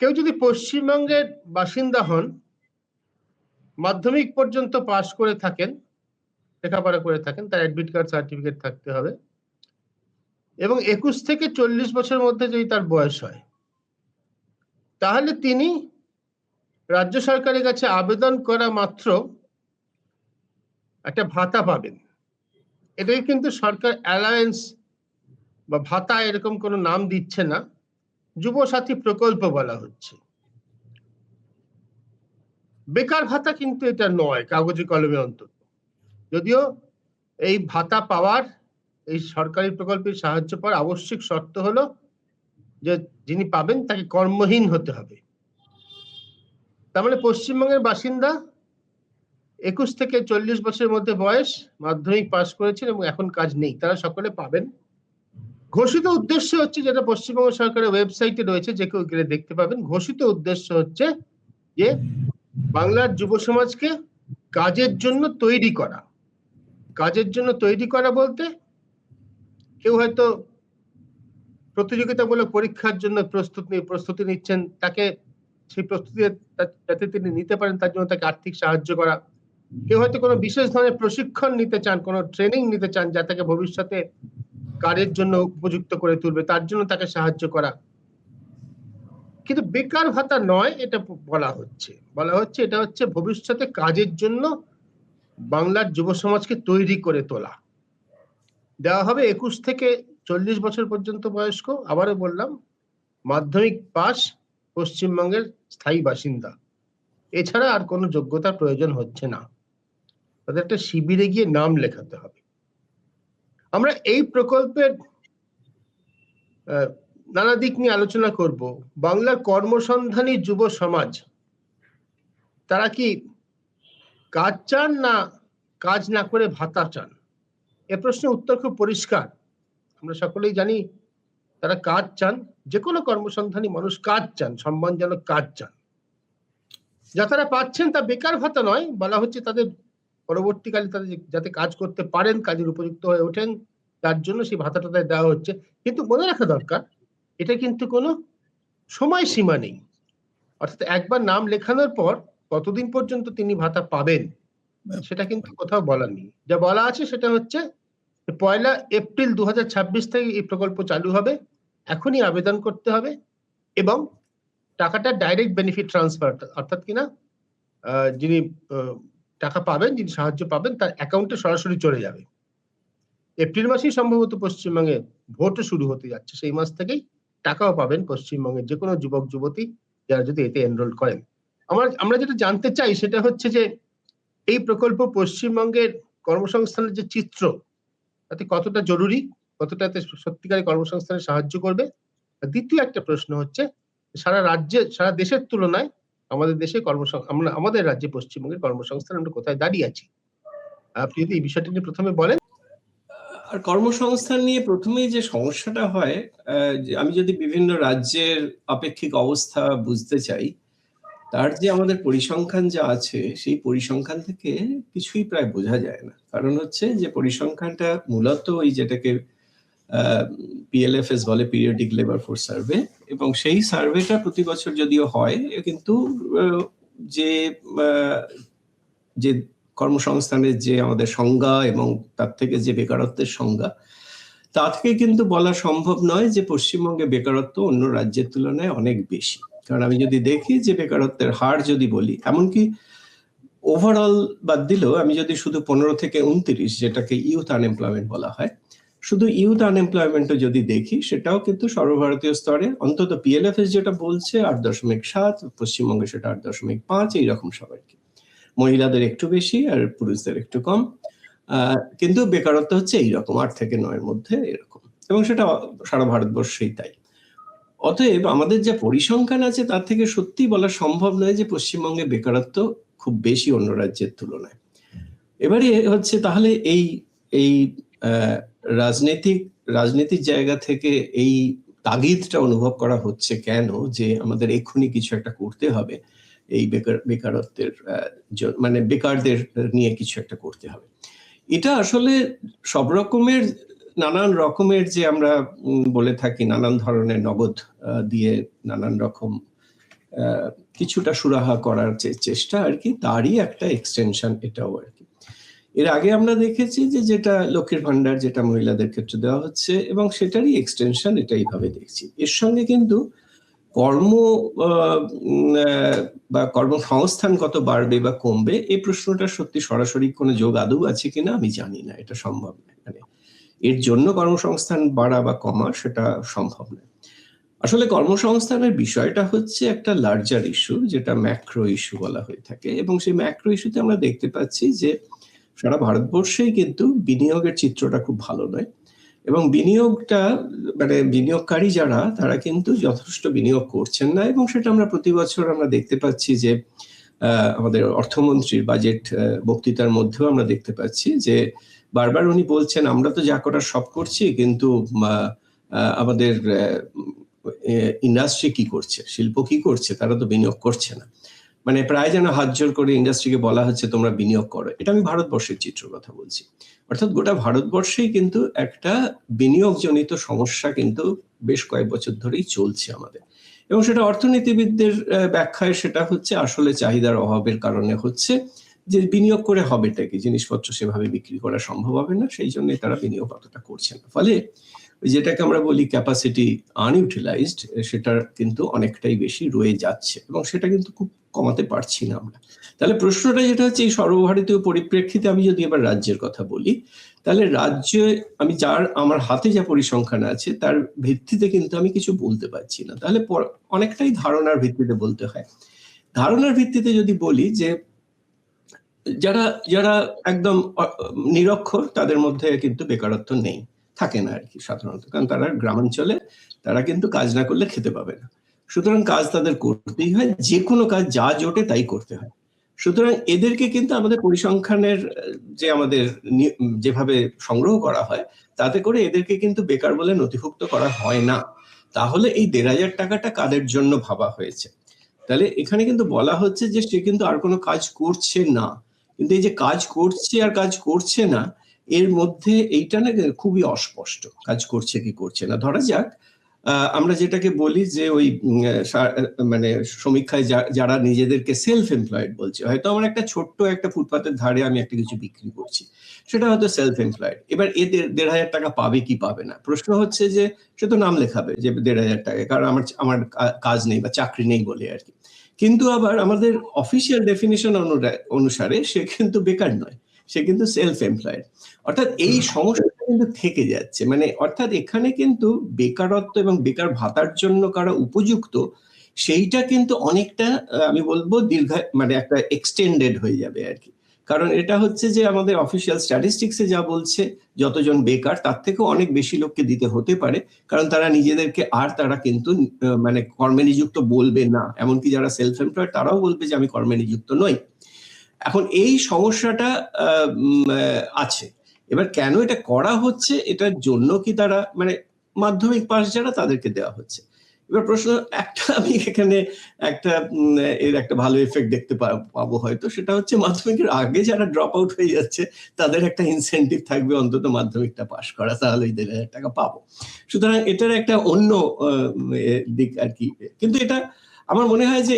কেউ যদি পশ্চিমবঙ্গের বাসিন্দা হন, মাধ্যমিক পর্যন্ত পাশ করে থাকেন, লেখাপড়া করে থাকেন, তার অ্যাডমিট কার্ড সার্টিফিকেট থাকতে হবে এবং 21 থেকে 40 বছরের মধ্যে যদি তার বয়স হয়, তাহলে তিনি রাজ্য সরকারের কাছে আবেদন করা মাত্র একটা ভাতা পাবেন। এটাকে কিন্তু সরকার অ্যালায়েন্স বা ভাতা এরকম কোনো নাম দিচ্ছে না, যুবসাথী প্রকল্প বলা হচ্ছে। বেকার ভাতা কিন্তু এটা নয়, কাগজে কলমে অন্তত। যদিও এই ভাতা পাওয়ার, এই সরকারি প্রকল্পের সাহায্য পাওয়ার আবশ্যিক শর্ত হলো যে যিনি পাবেন তাকে কর্মহীন হতে হবে। তার মানে পশ্চিমবঙ্গের বাসিন্দা, 21 থেকে 40 বছরের মধ্যে বয়স, মাধ্যমিক পাশ করেছেন এবং এখন কাজ নেই, তারা সকলে পাবেন। ঘোষিত উদ্দেশ্য হচ্ছে, যেটা পশ্চিমবঙ্গ সরকারের ওয়েবসাইটে রয়েছে, যে কেউ গেলে দেখতে পাবেন, ঘোষিত উদ্দেশ্য হচ্ছে যে বাংলার যুব সমাজকে কাজের জন্য তৈরি করা। কাজের জন্য তৈরি করা বলতে, কেউ হয়তো প্রতিযোগিতামূলক পরীক্ষার জন্য প্রস্তুতি নিচ্ছেন, তাকে সেই প্রস্তুতি যাতে তিনি নিতে পারেন তার জন্য তাকে আর্থিক সাহায্য করা। কেউ হয়তো কোনো বিশেষ ধরনের প্রশিক্ষণ নিতে চান, কোনো ট্রেনিং নিতে চান, যা তাকে ভবিষ্যতে কাজের জন্য উপযুক্ত করে তুলবে, তার জন্য তাকে সাহায্য করা। কিন্তু বেকার ভাতা নয়, এটা বলা হচ্ছে এটা হচ্ছে ভবিষ্যতে কাজের জন্য বাংলার যুব সমাজকে তৈরি করে তোলা। দেওয়া হবে 21 থেকে 40 বছর পর্যন্ত বয়স্ক, আবারও বললাম, মাধ্যমিক পাস, পশ্চিমবঙ্গের স্থায়ী বাসিন্দা। এছাড়া আর কোনো যোগ্যতার প্রয়োজন হচ্ছে না, তাদের একটা শিবিরে গিয়ে নাম লেখাতে হবে। আমরা এই প্রকল্পের নানা দিক নিয়ে আলোচনা করব। বাংলার কর্মসন্ধানী যুব সমাজ, তারা কি কাজ চান না কাজ না করে ভাতা চান? এ প্রশ্নের উত্তর খুব পরিষ্কার। আমরা সকলেই জানি তারা কাজ চান। যে কোনো কর্মসন্ধানী মানুষ কাজ চান, সম্মানজনক কাজ চান। যা তারা পাচ্ছেন তা বেকার ভাতা নয়, বলা হচ্ছে তাদের পরবর্তীকালে তাদের যাতে কাজ করতে পারেন, কাজের উপযুক্ত হয়ে ওঠেন, তার জন্য সেই ভাতাটা তাদের দেওয়া হচ্ছে। কিন্তু মনে রাখা দরকার, এটা কিন্তু কোনো সময়সীমা নেই। অর্থাৎ একবার নাম লেখানোর পর কতদিন পর্যন্ত তিনি ভাতা পাবেন সেটা কিন্তু কোথাও বলা নেই। যা বলা আছে সেটা হচ্ছে 1 এপ্রিল 2026 থেকে এই প্রকল্প চালু হবে। এখনই আবেদন করতে হবে এবং টাকাটা ডাইরেক্ট বেনিফিট ট্রান্সফার, অর্থাৎ কিনা যিনি টাকা পাবেন, যিনি সাহায্য পাবেন, তার অ্যাকাউন্টে সরাসরি চলে যাবে। এপ্রিল মাসেই সম্ভবত পশ্চিমবঙ্গে ভোটও শুরু হতে যাচ্ছে, সেই মাস থেকেই টাকাও পাবেন পশ্চিমবঙ্গের যে কোনো যুবক যুবতী যারা যদি এতে এনরোল করেন। আমরা যেটা জানতে চাই সেটা হচ্ছে যে এই প্রকল্প পশ্চিমবঙ্গের কর্মসংস্থানের যে চিত্র, তাতে কতটা জরুরি, কতটা সত্যিকারের কর্মসংস্থানে সাহায্য করবে। দ্বিতীয় একটা প্রশ্ন হচ্ছে, সারা রাজ্যে, সারা দেশের তুলনায় আমাদের দেশে আমাদের রাজ্যে পশ্চিমবঙ্গের কর্মসংস্থান আমরা কোথায় দাঁড়িয়ে আছি? আপনি যদি এই বিষয়টা নিয়ে প্রথমে বলেন। আর কর্মসংস্থান নিয়ে প্রথমেই যে সমস্যাটা হয়, আমি যদি বিভিন্ন রাজ্যের আপেক্ষিক অবস্থা বুঝতে চাই, তার যে আমাদের পরিসংখ্যান যা আছে, সেই পরিসংখ্যান থেকে কিছুই প্রায় বোঝা যায় না। কারণ হচ্ছে যে পরিসংখ্যানটা মূলত ওই যেটাকে PLFS বলে, পিরিয়ডিক লেবার ফোর্স সার্ভে, এবং সেই সার্ভেটা প্রতি বছর যদিও হয়, কিন্তু যে কর্মসংস্থানের যে আমাদের সংজ্ঞা এবং তার থেকে যে বেকারত্বের সংজ্ঞা, তা থেকে কিন্তু বলা সম্ভব নয় যে পশ্চিমবঙ্গে বেকারত্ব অন্য রাজ্যের তুলনায় অনেক বেশি। কারণ আমি যদি দেখি যে বেকারত্বের হার যদি বলি, এমনকি ওভারঅল বাদ দিলেও আমি যদি শুধু 15 থেকে 29, যেটাকে ইউথ আনএমপ্লয়মেন্ট বলা হয়, শুধু ইউথ আনএমপ্লয়মেন্টও যদি দেখি, সেটাও কিন্তু সর্বভারতীয় স্তরে অন্তত PLFS যেটা বলছে 8.7, পশ্চিমবঙ্গে সেটা 8.5, এইরকম সবার কি। মহিলাদের একটু বেশি আর পুরুষদের একটু কম, কিন্তু বেকারত্ব হচ্ছে এইরকম 8 থেকে 9-এর মধ্যে এরকম, এবং সেটা সারা ভারতবর্ষেই তাই। অতএব আমাদের যে পরিসংখ্যান আছে তার থেকে সত্যি বলা সম্ভব নয় যে পশ্চিমবঙ্গে বেকারত্ব খুব বেশি অন্য রাজ্যের তুলনায়। এবারে হচ্ছে তাহলে এই রাজনীতির জায়গা থেকে এই তাগিদটা অনুভব করা হচ্ছে কেন, যে আমাদের এক্ষুনি কিছু একটা করতে হবে, এই বেকারত্বের মানে বেকারদের নিয়ে কিছু একটা করতে হবে। এটা আসলে সব রকমের, নানান রকমের, যে আমরা বলে থাকি নানান ধরনের নগদ দিয়ে নানান রকম কিছুটা সুরাহা করার যে চেষ্টা আর কি, তারই একটা এক্সটেনশন এটাও আর কি। এর আগে আমরা দেখেছি যে যেটা লক্ষ্মীর ভান্ডার, যেটা মহিলাদের ক্ষেত্রে দেওয়া হচ্ছে, এবং সেটারই এক্সটেনশন এটা এইভাবে দেখছি। এর সঙ্গে কিন্তু কর্ম বা কর্মসংস্থান কত বাড়বে বা কমবে এই প্রশ্নটা সত্যি সরাসরি কোনো যোগ আদৌ আছে কিনা আমি জানি না, এটা সম্ভব নয়। মানে এর জন্য কর্মসংস্থান বাড়া বা কমা সেটা সম্ভব নয়। আসলে কর্মসংস্থানের বিষয়টা হচ্ছে একটা লার্জার ইস্যু, যেটা ম্যাক্রো ইস্যু বলা হয়ে থাকে, এবং সেই ম্যাক্রো ইস্যুতে আমরা দেখতে পাচ্ছি যে সারা ভারতবর্ষেই কিন্তু বিনিয়োগের চিত্রটা খুব ভালো নয়, এবং বিনিয়োগটা মানে বিনিয়োগকারী যারা তারা কিন্তু যথেষ্ট বিনিয়োগ করছেন না, এবং সেটা আমরা প্রতি বছর আমরা দেখতে পাচ্ছি যে আমাদের অর্থমন্ত্রীর বাজেট বক্তৃতার মধ্যেও আমরা দেখতে পাচ্ছি যে বারবার উনি বলছেন আমরা তো যা করার সব করছি, কিন্তু আমাদের ইন্ডাস্ট্রি কি করছে, শিল্প কি করছে, তারা তো বিনিয়োগ করছে না। মানে প্রায় যেন হাত জোর করে ইন্ডাস্ট্রিকে বলা হচ্ছে তোমরা বিনিয়োগ করো। এটা আমি ভারতবর্ষের চিত্র কথা বলছি। অর্থাৎ গোটা ভারতবর্ষেই কিন্তু একটা বিনিয়োগজনিত সমস্যা কিন্তু বেশ কয়েক বছর ধরেই চলছে আমাদের, এবং সেটা অর্থনীতিবিদদের ব্যাখ্যায় সেটা হচ্ছে আসলে চাহিদার অভাবের কারণে হচ্ছে, যে বিনিয়োগ করে হবেটা কি, জিনিসপত্র সেভাবে বিক্রি করা সম্ভব হবে না, সেই জন্য তারা বিনিয়োগ অতটা করছে না। ফলে যেটাকে আমরা বলি ক্যাপাসিটি আনইউটিলাইজড, সেটা কিন্তু অনেকটাই বেশি রয়ে যাচ্ছে, এবং সেটা কিন্তু খুব কমাতে পারছি না আমরা। তাহলে প্রশ্নটা যেটা হচ্ছে, এই সর্বভারতীয় পরিপ্রেক্ষিতে আমি যদি এবার রাজ্যের কথা বলি, তাহলে রাজ্যে আমি আমার হাতে যা পরিসংখ্যান আছে তার ভিত্তিতে কিন্তু আমি কিছু বলতে পারছি না। তাহলে অনেকটাই ধারণার ভিত্তিতে বলতে হয়। ধারণার ভিত্তিতে যদি বলি যে যারা যারা একদম নিরক্ষর তাদের মধ্যে কিন্তু বেকারত্ব নেই, থাকে না আর কি সাধারণত, কারণ তারা গ্রামাঞ্চলে তারা কিন্তু কাজ না করলে খেতে পাবে না, সুতরাং কাজ তাদের করতেই হয়, যে কোনো কাজ যা জোটে তাই করতে হয়। সুতরাং এদেরকে কিন্তু আমাদের পরিসংখ্যানের যে আমাদের যেভাবে সংগ্রহ করা হয় তাতে করে এদেরকে কিন্তু বেকার বলে নথিভুক্ত করা হয় না। তাহলে এই ১,৫০০ টাকাটা কাদের জন্য ভাবা হয়েছে? তাহলে এখানে কিন্তু বলা হচ্ছে যে সে কিন্তু আর কোনো কাজ করছে না, কিন্তু এই যে কাজ করছে আর কাজ করছে না এর মধ্যে এইটা না খুবই অস্পষ্ট, কাজ করছে কি করছে না। ধরা যাক আমরা যেটাকে বলি যে ওই মানে সমীক্ষায় যারা নিজেদেরকে সেলফ এমপ্লয়েড বলছে, হয়তো আমার একটা ছোট্ট একটা ফুটপাতের ধারে আমি একটা কিছু বিক্রি করছি, সেটা হয়তো সেলফ এমপ্লয়েড। এবার এ ১,৫০০ টাকা পাবে কি পাবে না, প্রশ্ন হচ্ছে যে সে তো নাম লেখাবে যে ১,৫০০ টাকা, কারণ আমার কাজ নেই বা চাকরি নেই বলে আর কি। কিন্তু আবার আমাদের অফিসিয়াল ডেফিনিশন অনুসারে সে কিন্তু বেকার নয়, সে কিন্তু সেলফ এমপ্লয়েড। অর্থাৎ এই সমস্যা কিন্তু থেকে যাচ্ছে, মানে অর্থাৎ এখানে কিন্তু বেকারত্ব এবং বেকার ভাতার জন্য কারা উপযুক্ত সেইটা কিন্তু অনেকটা আমি বলবো মানে একটা এক্সটেন্ডেড হয়ে যাবে আর কি। কারণ এটা হচ্ছে যে আমাদের অফিসিয়াল স্ট্যাটিস্টিক্সে যা বলছে যতজন বেকার তার থেকেও অনেক বেশি লোককে দিতে হতে পারে, কারণ তারা নিজেদেরকে আর তারা কিন্তু মানে কর্মে নিযুক্ত বলবে না, এমনকি যারা সেলফ এমপ্লয়েড তারাও বলবে যে আমি কর্মে নিযুক্ত নই। এখন এই সমস্যাটা আছে। এবার কেন এটা করা হচ্ছে, এটার জন্য কি তারা মানে মাধ্যমিক পাস যারা তাদেরকে দেওয়া হচ্ছে। এবার প্রশ্ন একটা, আমি এখানে একটা এর একটা ভালো এফেক্ট দেখতে পাবো হয়তো, সেটা হচ্ছে মাধ্যমিকের আগে যারা ড্রপ আউট হয়ে যাচ্ছে তাদের একটা ইনসেন্টিভ থাকবে অন্তত মাধ্যমিকটা পাস করা, তাহলে ১,৫০০ টাকা পাবো। সুতরাং এটার একটা অন্য দিক আর কি, কিন্তু এটা আমার মনে হয় যে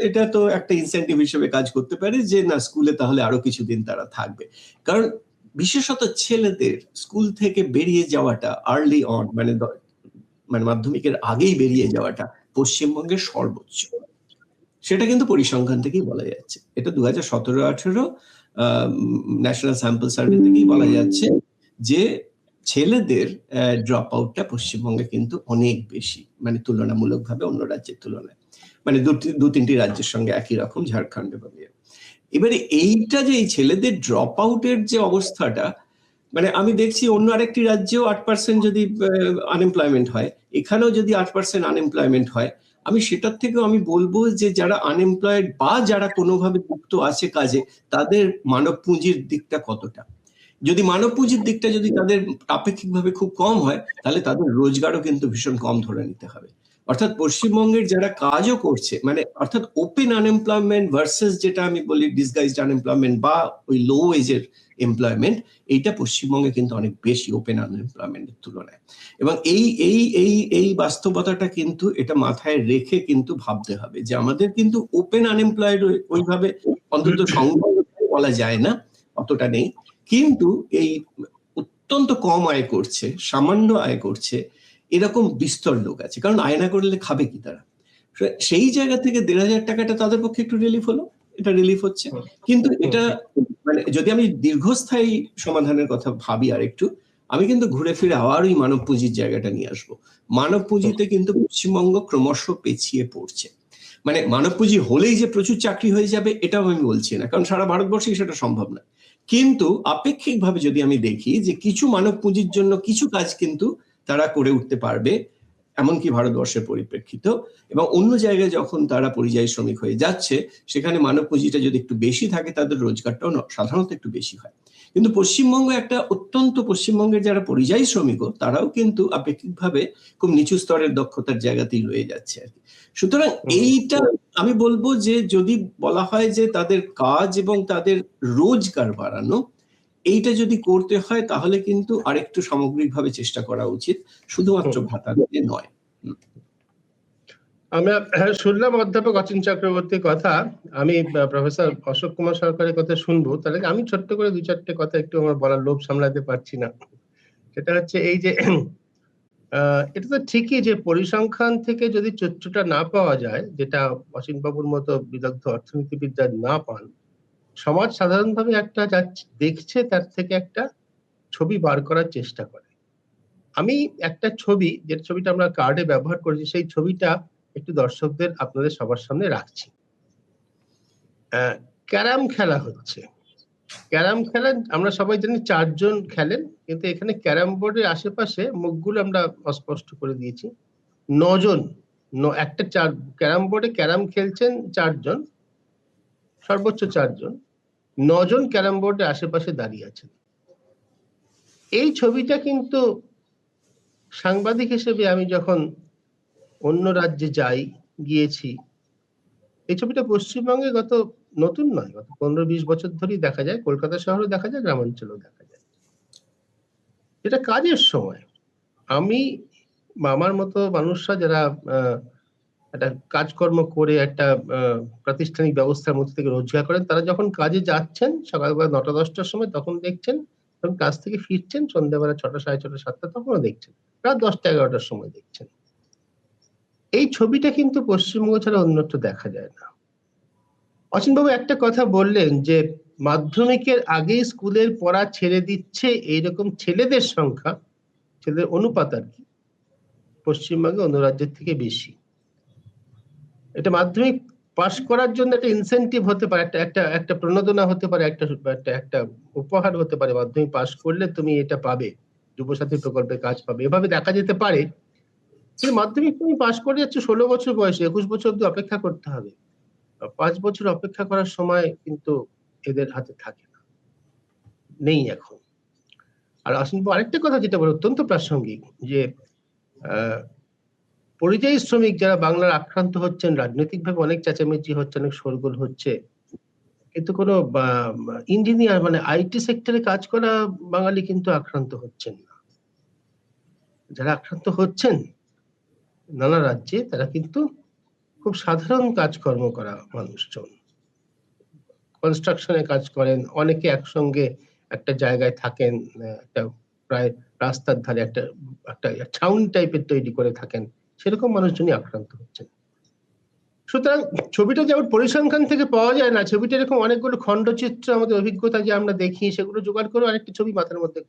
এটা তো একটা ইনসেন্টিভ হিসেবে কাজ করতে পারে, যে না স্কুলে তাহলে আরো কিছুদিন তারা থাকবে। কারণ বিশেষত ছেলেদের স্কুল থেকে বেরিয়ে যাওয়াটা আর্লি অন, মানে মাধ্যমিকের আগেই বেরিয়ে যাওয়াটা পশ্চিমবঙ্গের সর্বোচ্চ, সেটা কিন্তু পরিসংখ্যান থেকেই বলা যাচ্ছে। এটা 2017-18 ন্যাশনাল স্যাম্পল সার্ভে থেকেই বলা যাচ্ছে যে ছেলেদের ড্রপ আউটটা পশ্চিমবঙ্গে কিন্তু অনেক বেশি, মানে তুলনামূলকভাবে অন্য রাজ্যের তুলনায়, মানে দু তিনটি রাজ্যের সঙ্গে একই রকম, ঝাড়খণ্ড এবং এবারে এইটা যে এই ছেলেদের ড্রপ আউটের যে অবস্থাটা, মানে আমি দেখছি অন্য আরেকটি রাজ্যেও 8% যদি আনএমপ্লয়মেন্ট হয়, এখানেও যদি 8% আনএমপ্লয়মেন্ট হয়, আমি সেটার থেকেও আমি বলবো যে যারা আনএমপ্লয়েড বা যারা কোনোভাবে যুক্ত আছে কাজে, তাদের মানব পুঁজির দিকটা কতটা। যদি মানব পুঁজির দিকটা যদি তাদের আপেক্ষিকভাবে খুব কম হয়, তাহলে তাদের রোজগারও কিন্তু ভীষণ কম ধরে নিতে হবে। অর্থাৎ পশ্চিমবঙ্গের যারা কাজও করছে, মানে অর্থাৎ ওপেন আনএমপ্লয়মেন্ট ভার্সেস যেটা আমি বলি ডিসগাইজড আনএমপ্লয়মেন্ট বা ওই লো এজের এমপ্লয়মেন্ট, এইটা পশ্চিমবঙ্গে কিন্তু অনেক বেশি ওপেন আনএমপ্লয়মেন্টের তুলনায়। এবং এই বাস্তবতাটা কিন্তু এটা মাথায় রেখে কিন্তু ভাবতে হবে যে আমাদের কিন্তু ওপেন আনএমপ্লয়েড ওইভাবে অন্তত সংখ্যা বলা যায় না, অতটা নেই, কিন্তু এই অত্যন্ত কম আয় করছে, সামান্য আয় করছে, এরকম বিস্তর লোক আছে। কারণ আয় না করলে খাবে কি তারা? সেই জায়গা থেকে 1,500 টাকাটা তাদের পক্ষে একটু রিলিফ হলো, এটা রিলিফ হচ্ছে। কিন্তু এটা মানে যদি আমি দীর্ঘস্থায়ী সমাধানের কথা ভাবি আর একটু, আমি কিন্তু ঘুরে ফিরে আবার ওই মানব পুঁজির জায়গাটা নিয়ে আসবো। মানব পুঁজিতে কিন্তু পশ্চিমবঙ্গ ক্রমশ পেছিয়ে পড়ছে। মানে মানব পুঁজি হলেই যে প্রচুর চাকরি হয়ে যাবে এটাও আমি বলছি না, কারণ সারা ভারতবর্ষে সেটা সম্ভব না। কিন্তু আপেক্ষিকভাবে যদি আমি দেখি যে কিছু মানব পুঁজির জন্য কিছু কাজ কিন্তু তারা করে উঠতে পারবে, এমনকি ভারতবর্ষের পরিপ্রেক্ষিত, এবং অন্য জায়গায় যখন তারা পরিযায়ী শ্রমিক হয়ে যাচ্ছে সেখানে মানব পুঁজিটা যদি একটু বেশি থাকে তাদের রোজগারটাও সাধারণত একটু বেশি হয়। কিন্তু পশ্চিমবঙ্গ একটা অত্যন্ত, পশ্চিমবঙ্গের যারা পরিযায়ী শ্রমিকও তারাও কিন্তু আপেক্ষিকভাবে খুব নিচু স্তরের দক্ষতার জায়গাতেই রয়ে যাচ্ছে আর কি। সুতরাং এইটা আমি বলবো যে যদি বলা হয় যে তাদের কাজ এবং তাদের রোজগার বাড়ানো, এইটা যদি করতে হয় তাহলে কিন্তু আরেকটু সামগ্রিকভাবে চেষ্টা করা উচিত, শুধুমাত্র ভাতা দিয়ে নয়। আমরা শুনলাম অধ্যাপক অচিন চক্রবর্তীর কথা, আমি প্রফেসর অশোক কুমার সরকারের কথা শুনবো। তাহলে আমি ছোট্ট করে 2-4টে কথা একটু আমার বলার লোভ সামলাতে পারছি না। সেটা হচ্ছে এই যে এটা তো ঠিকই যে পরিসংখ্যান থেকে যদি তথ্যটা না পাওয়া যায়, যেটা অচিন বাবুর মতো বিদগ্ধ অর্থনীতিবিদরা না পান, সমাজ সাধারণভাবে একটা যা দেখছে তার থেকে একটা ছবি বার করার চেষ্টা করে। আমি একটা ছবি, যে ছবিটা আমরা কার্ডে ব্যবহার করেছি, সেই ছবিটা একটু দর্শকদের আপনাদের সবার সামনে রাখছি। ক্যারাম খেলা হচ্ছে। ক্যারাম খেলা আমরা সবাই জানি 4 জন খেলেন, কিন্তু এখানে ক্যারাম বোর্ডের আশেপাশে মুখগুলো আমরা অস্পষ্ট করে দিয়েছি। 9 জন, একটা ক্যারাম বোর্ডে ক্যারাম খেলছেন 4 জন, সর্বোচ্চ 4 জন, 9 জন ক্যারাম বোর্ডের আশেপাশে দাঁড়িয়ে আছেন। এই ছবিটা কিন্তু সাংবাদিক হিসেবে আমি যখন অন্য রাজ্যে গিয়েছি, এই ছবিটা পশ্চিমবঙ্গে গত নতুন নয়, গত 15-20 বছর ধরেই দেখা যায়। কলকাতা শহরেও দেখা যায়, গ্রামাঞ্চলেও দেখা যায়। এটা কাজের সময় আমি বা আমার মতো মানুষরা যারা একটা কাজকর্ম করে একটা প্রাতিষ্ঠানিক ব্যবস্থার মধ্যে থেকে রোজগার করেন, তারা যখন কাজে যাচ্ছেন সকালবেলা 9টা-10টার সময়, তখন দেখছেন, তখন কাজ থেকে ফিরছেন সন্ধ্যাবেলা 6টা, 6:30, 7টা, তখনও দেখছেন, রাত 10টা-11টার সময় দেখছেন। এই ছবিটা কিন্তু পশ্চিমবঙ্গ ছাড়া অন্যত্র দেখা যায় না। অচিনবাবু একটা কথা বললেন যে মাধ্যমিকের আগেই স্কুলের পড়া ছেড়ে দিচ্ছে, এইরকম ছেলেদের সংখ্যা, ছেলেদের অনুপাত আর কি, পশ্চিমবঙ্গে অন্য রাজ্যের থেকে বেশি। এটা মাধ্যমিক পাস করার জন্য একটা ইনসেনটিভ হতে পারে, একটা প্রণোদনা হতে পারে, একটা উপহার হতে পারে, মাধ্যমিক পাস করলে তুমি এটা পাবে, যুবসাথী প্রকল্পে কাজ পাবে, এভাবে দেখা যেতে পারে। কিন্তু মাধ্যমিক তুমি পাস করে যাচ্ছ 16 বছর বয়সে, 21 বছর অব্দি অপেক্ষা করতে হবে। 5 বছর অপেক্ষা করার সময় কিন্তু এদের হাতে থাকে না, নেই এখন। আর আসলে আরেকটা কথা যেটা বলে অত্যন্ত প্রাসঙ্গিক, যে পরিযায়ী শ্রমিক যারা বাংলার আক্রান্ত হচ্ছেন, রাজনৈতিকভাবে অনেক চেঁচামেচি হচ্ছে, অনেক শোরগোল হচ্ছে, কিন্তু কোনো ইঞ্জিনিয়ার মানে আইটি সেক্টরে কাজ করা বাঙালি কিন্তু আক্রান্ত হচ্ছেন না। যারা আক্রান্ত হচ্ছেন নানা রাজ্যে, তারা কিন্তু খুব সাধারণ কাজকর্ম করা মানুষজন, কনস্ট্রাকশনে কাজ করেন, অনেকে একসঙ্গে একটা জায়গায় থাকেন, একটা প্রায় রাস্তার ধারে একটা ছাউনি টাইপের তৈরি করে থাকেন, সেরকম মানুষজনই আক্রান্ত হচ্ছেন। সুতরাং ছবিটা যেমন পরিসংখ্যান থেকে পাওয়া যায় না, ছবিটা এরকম অনেকগুলো খণ্ডচিত্র আমাদের অভিজ্ঞতা যে আমরা দেখি, সেগুলো জোগাড় করে আরেকটি ছবি মাথার মধ্যে